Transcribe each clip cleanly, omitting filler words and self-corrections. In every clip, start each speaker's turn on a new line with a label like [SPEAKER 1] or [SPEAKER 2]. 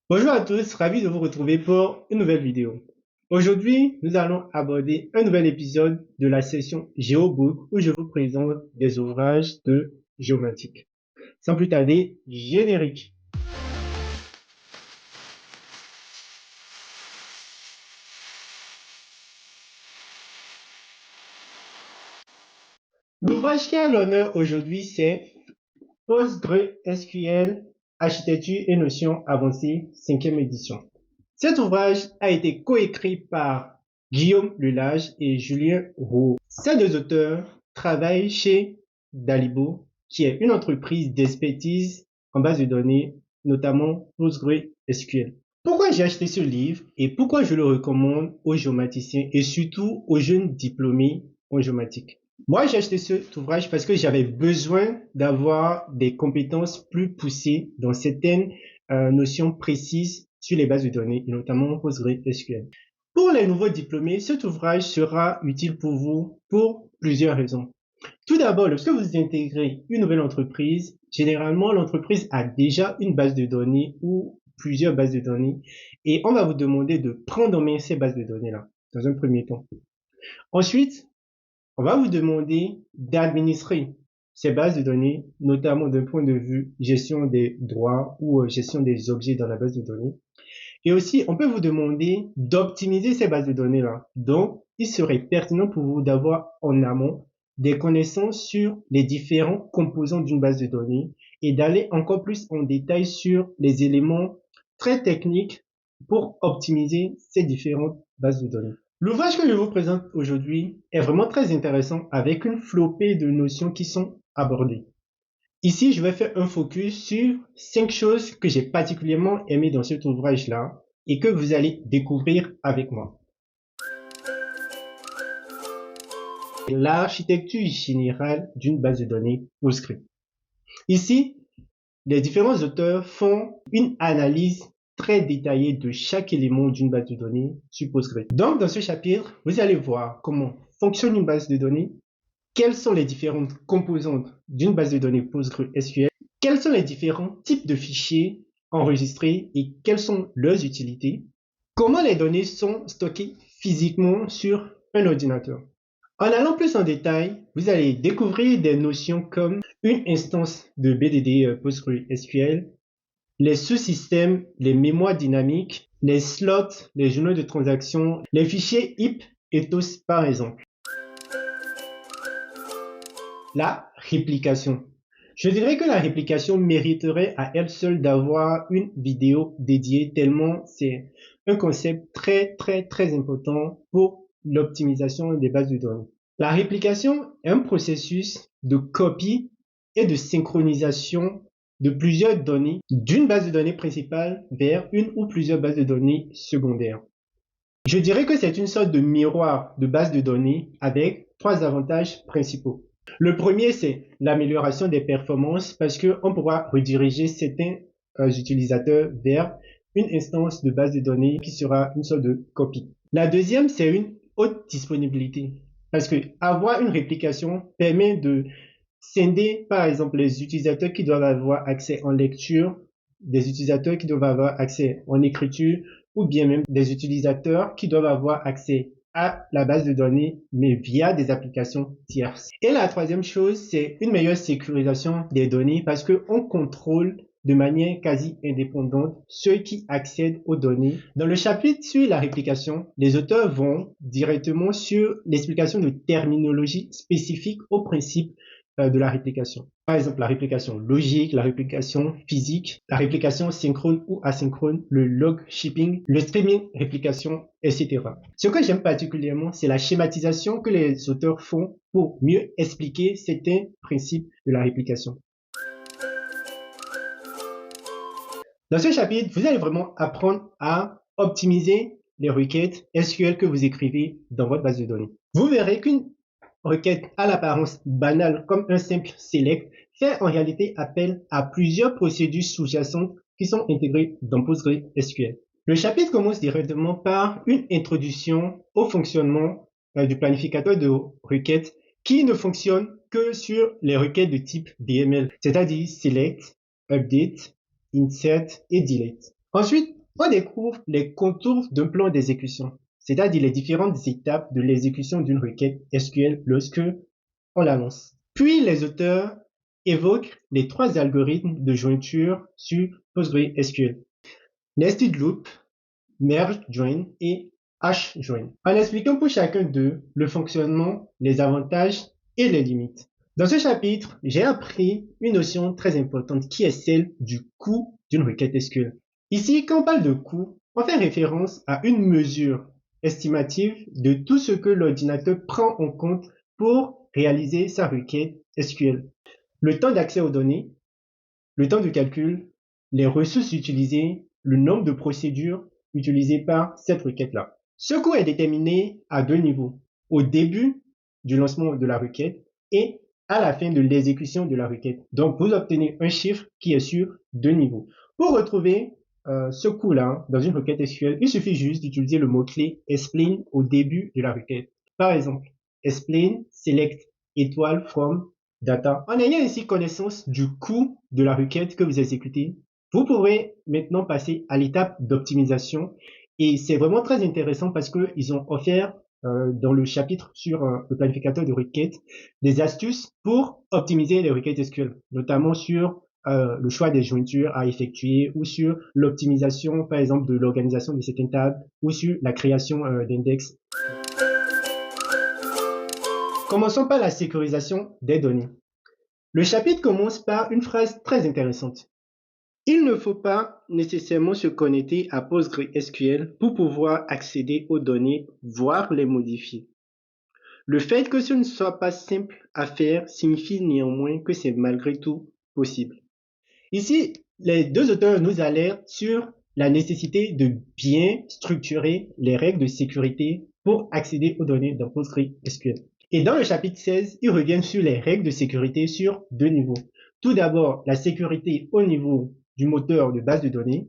[SPEAKER 1] Bonjour à tous, ravi de vous retrouver pour une nouvelle vidéo. Aujourd'hui, nous allons aborder un nouvel épisode de la session GeoBook où je vous présente des ouvrages de géomatique. Sans plus tarder, générique. L'ouvrage qui a l'honneur aujourd'hui, c'est PostgreSQL, Architecture et notions avancées, 5e édition. Cet ouvrage a été coécrit par Guillaume Lelage et Julien Roux. Ces deux auteurs travaillent chez Dalibo, qui est une entreprise d'expertise en base de données, notamment PostgreSQL. Pourquoi j'ai acheté ce livre et pourquoi je le recommande aux géomaticiens et surtout aux jeunes diplômés en géomatique? Moi, j'ai acheté cet ouvrage parce que j'avais besoin d'avoir des compétences plus poussées dans certaines notions précises sur les bases de données, et notamment PostgreSQL. Pour les nouveaux diplômés, cet ouvrage sera utile pour vous pour plusieurs raisons. Tout d'abord, lorsque vous intégrez une nouvelle entreprise, généralement, l'entreprise a déjà une base de données ou plusieurs bases de données et on va vous demander de prendre en main ces bases de données-là dans un premier temps. Ensuite, on va vous demander d'administrer ces bases de données, notamment d'un point de vue gestion des droits ou gestion des objets dans la base de données. Et aussi, on peut vous demander d'optimiser ces bases de données-là. Donc, il serait pertinent pour vous d'avoir en amont des connaissances sur les différents composants d'une base de données et d'aller encore plus en détail sur les éléments très techniques pour optimiser ces différentes bases de données. L'ouvrage que je vous présente aujourd'hui est vraiment très intéressant avec une flopée de notions qui sont abordées. Ici, je vais faire un focus sur 5 choses que j'ai particulièrement aimées dans cet ouvrage-là et que vous allez découvrir avec moi. L'architecture générale d'une base de données Postgre. Ici, les différents auteurs font une analyse très détaillée de chaque élément d'une base de données sur Postgre. Donc, dans ce chapitre, vous allez voir comment fonctionne une base de données, quelles sont les différentes composantes d'une base de données PostgreSQL, quels sont les différents types de fichiers enregistrés et quelles sont leurs utilités, comment les données sont stockées physiquement sur un ordinateur. En allant plus en détail, vous allez découvrir des notions comme une instance de BDD PostgreSQL, les sous-systèmes, les mémoires dynamiques, les slots, les journaux de transactions, les fichiers HIP et TOS par exemple. La réplication. Je dirais que la réplication mériterait à elle seule d'avoir une vidéo dédiée tellement c'est un concept très important pour l'optimisation des bases de données. La réplication est un processus de copie et de synchronisation de plusieurs données d'une base de données principale vers une ou plusieurs bases de données secondaires. Je dirais que c'est une sorte de miroir de base de données avec 3 avantages principaux. Le premier, c'est l'amélioration des performances parce qu'on pourra rediriger certains utilisateurs vers une instance de base de données qui sera une sorte de copie. La deuxième, c'est une haute disponibilité parce que avoir une réplication permet de scinder, par exemple, les utilisateurs qui doivent avoir accès en lecture, des utilisateurs qui doivent avoir accès en écriture, ou bien même des utilisateurs qui doivent avoir accès à la base de données, mais via des applications tierces. Et la troisième chose, c'est une meilleure sécurisation des données parce qu'on contrôle de manière quasi indépendante ceux qui accèdent aux données. Dans le chapitre sur la réplication, les auteurs vont directement sur l'explication de terminologie spécifique au principe de la réplication. Par exemple, la réplication logique, la réplication physique, la réplication synchrone ou asynchrone, le log shipping, le streaming réplication, etc. Ce que j'aime particulièrement, c'est la schématisation que les auteurs font pour mieux expliquer certains principes de la réplication. Dans ce chapitre, vous allez vraiment apprendre à optimiser les requêtes SQL que vous écrivez dans votre base de données. Vous verrez qu'une requête à l'apparence banale comme un simple select fait en réalité appel à plusieurs procédures sous-jacentes qui sont intégrées dans PostgreSQL. Le chapitre commence directement par une introduction au fonctionnement du planificateur de requêtes qui ne fonctionne que sur les requêtes de type DML, c'est-à-dire select, update, insert et delete. Ensuite, On découvre les contours d'un plan d'exécution, c'est-à-dire les différentes étapes de l'exécution d'une requête SQL lorsque on la lance. Puis les auteurs évoquent les trois algorithmes de jointure sur PostgreSQL: Nested Loop, Merge Join et Hash Join, en expliquant pour chacun d'eux le fonctionnement, les avantages et les limites. Dans ce chapitre, j'ai appris une notion très importante qui est celle du coût d'une requête SQL. Ici, quand on parle de coût, on fait référence à une mesure estimative de tout ce que l'ordinateur prend en compte pour réaliser sa requête SQL. Le temps d'accès aux données, le temps de calcul, les ressources utilisées, le nombre de procédures utilisées par cette requête-là. Ce coût est déterminé à deux niveaux: au début du lancement de la requête et à la fin de l'exécution de la requête. Donc, vous obtenez un chiffre qui est sur deux niveaux. Pour retrouver ce coût-là dans une requête SQL, il suffit juste d'utiliser le mot-clé explain au début de la requête. Par exemple, explain select étoile from data. En ayant ainsi connaissance du coût de la requête que vous exécutez, vous pourrez maintenant passer à l'étape d'optimisation. Et c'est vraiment très intéressant parce qu'ils ont offert dans le chapitre sur le planificateur de requêtes des astuces pour optimiser les requêtes SQL, notamment sur le choix des jointures à effectuer ou sur l'optimisation, par exemple, de l'organisation de certaines tables ou sur la création d'index. Commençons par la sécurisation des données. Le chapitre commence par une phrase très intéressante. Il ne faut pas nécessairement se connecter à PostgreSQL pour pouvoir accéder aux données, voire les modifier. Le fait que ce ne soit pas simple à faire signifie néanmoins que c'est malgré tout possible. Ici, les deux auteurs nous alertent sur la nécessité de bien structurer les règles de sécurité pour accéder aux données dans PostgreSQL. Et dans le chapitre 16, ils reviennent sur les règles de sécurité sur deux niveaux. Tout d'abord, la sécurité au niveau du moteur de base de données.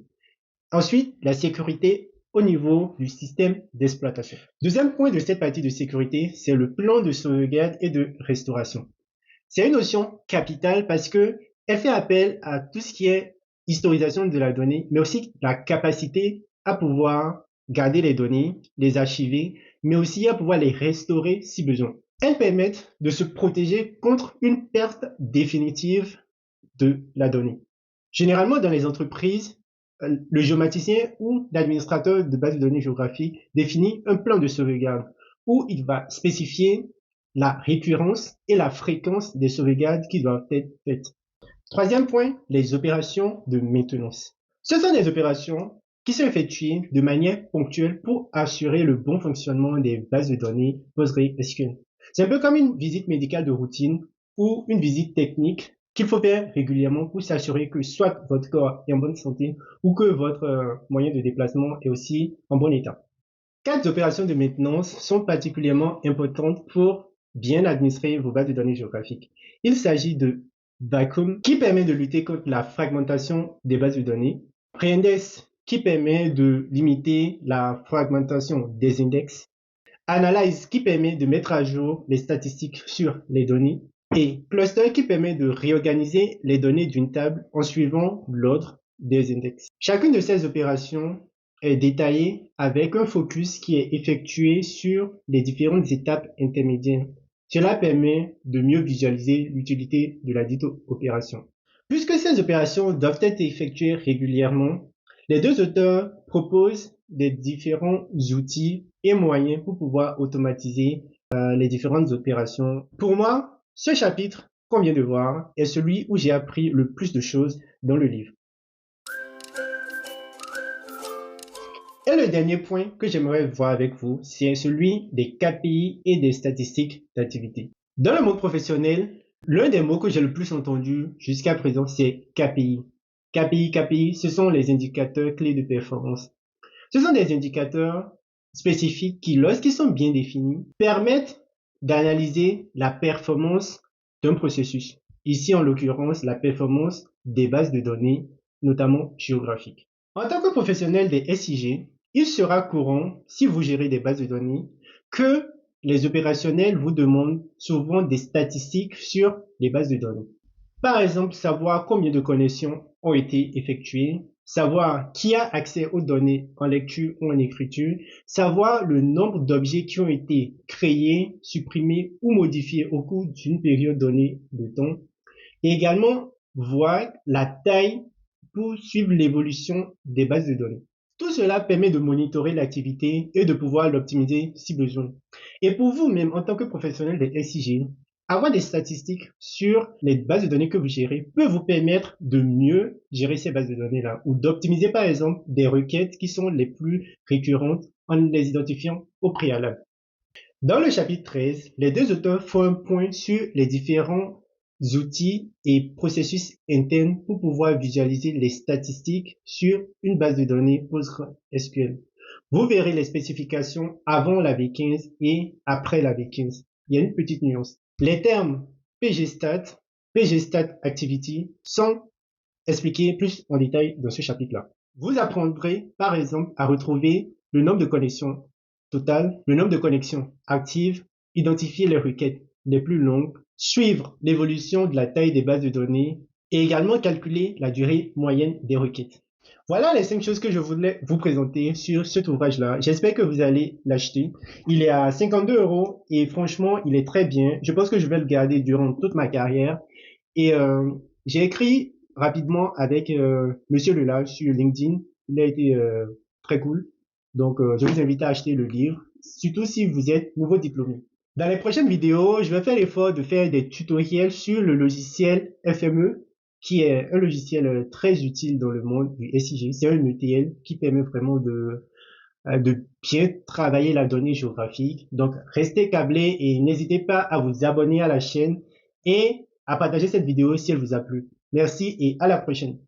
[SPEAKER 1] Ensuite, la sécurité au niveau du système d'exploitation. Deuxième point de cette partie de sécurité, c'est le plan de sauvegarde et de restauration. C'est une notion capitale parce que elle fait appel à tout ce qui est historisation de la donnée, mais aussi la capacité à pouvoir garder les données, les archiver, mais aussi à pouvoir les restaurer si besoin. Elles permettent de se protéger contre une perte définitive de la donnée. Généralement, dans les entreprises, le géomaticien ou l'administrateur de base de données géographiques définit un plan de sauvegarde où il va spécifier la récurrence et la fréquence des sauvegardes qui doivent être faites. Troisième point, les opérations de maintenance. Ce sont des opérations qui sont effectuées de manière ponctuelle pour assurer le bon fonctionnement des bases de données PostgreSQL. C'est un peu comme une visite médicale de routine ou une visite technique qu'il faut faire régulièrement pour s'assurer que soit votre corps est en bonne santé ou que votre moyen de déplacement est aussi en bon état. Quatre opérations de maintenance sont particulièrement importantes pour bien administrer vos bases de données géographiques. Il s'agit de Vacuum, qui permet de lutter contre la fragmentation des bases de données, Reindex, qui permet de limiter la fragmentation des index, Analyze, qui permet de mettre à jour les statistiques sur les données, et Cluster, qui permet de réorganiser les données d'une table en suivant l'ordre des index. Chacune de ces opérations est détaillée avec un focus qui est effectué sur les différentes étapes intermédiaires. Cela permet de mieux visualiser l'utilité de la dite opération. Puisque ces opérations doivent être effectuées régulièrement, les deux auteurs proposent des différents outils et moyens pour pouvoir automatiser les différentes opérations. Pour moi, ce chapitre qu'on vient de voir est celui où j'ai appris le plus de choses dans le livre. Et le dernier point que j'aimerais voir avec vous, c'est celui des KPI et des statistiques d'activité. Dans le monde professionnel, l'un des mots que j'ai le plus entendu jusqu'à présent, c'est KPI. KPI, ce sont les indicateurs clés de performance. Ce sont des indicateurs spécifiques qui, lorsqu'ils sont bien définis, permettent d'analyser la performance d'un processus. Ici, en l'occurrence, la performance des bases de données, notamment géographiques. En tant que professionnel des SIG, il sera courant, si vous gérez des bases de données, que les opérationnels vous demandent souvent des statistiques sur les bases de données. Par exemple, savoir combien de connexions ont été effectuées, savoir qui a accès aux données en lecture ou en écriture, savoir le nombre d'objets qui ont été créés, supprimés ou modifiés au cours d'une période donnée de temps, et également voir la taille pour suivre l'évolution des bases de données. Tout cela permet de monitorer l'activité et de pouvoir l'optimiser si besoin. Et pour vous-même, en tant que professionnel des SIG, avoir des statistiques sur les bases de données que vous gérez peut vous permettre de mieux gérer ces bases de données-là ou d'optimiser par exemple des requêtes qui sont les plus récurrentes en les identifiant au préalable. Dans le chapitre 13, les deux auteurs font un point sur les différents outils et processus internes pour pouvoir visualiser les statistiques sur une base de données PostgreSQL. Vous verrez les spécifications avant la V15 et après la V15. Il y a une petite nuance. Les termes pgstat, pgstat-activity sont expliqués plus en détail dans ce chapitre-là. Vous apprendrez par exemple à retrouver le nombre de connexions totales, le nombre de connexions actives, identifier les requêtes les plus longues, suivre l'évolution de la taille des bases de données et également calculer la durée moyenne des requêtes. Voilà les 5 choses que je voulais vous présenter sur cet ouvrage-là. J'espère que vous allez l'acheter. Il est à 52 € et franchement, il est très bien. Je pense que je vais le garder durant toute ma carrière. Et j'ai écrit rapidement avec Monsieur Lelage sur LinkedIn. Il a été très cool. Donc, je vous invite à acheter le livre, surtout si vous êtes nouveau diplômé. Dans les prochaines vidéos, je vais faire l'effort de faire des tutoriels sur le logiciel FME, qui est un logiciel très utile dans le monde du SIG. C'est un ETL qui permet vraiment de bien travailler la donnée géographique. Donc, restez câblés et n'hésitez pas à vous abonner à la chaîne et à partager cette vidéo si elle vous a plu. Merci et à la prochaine.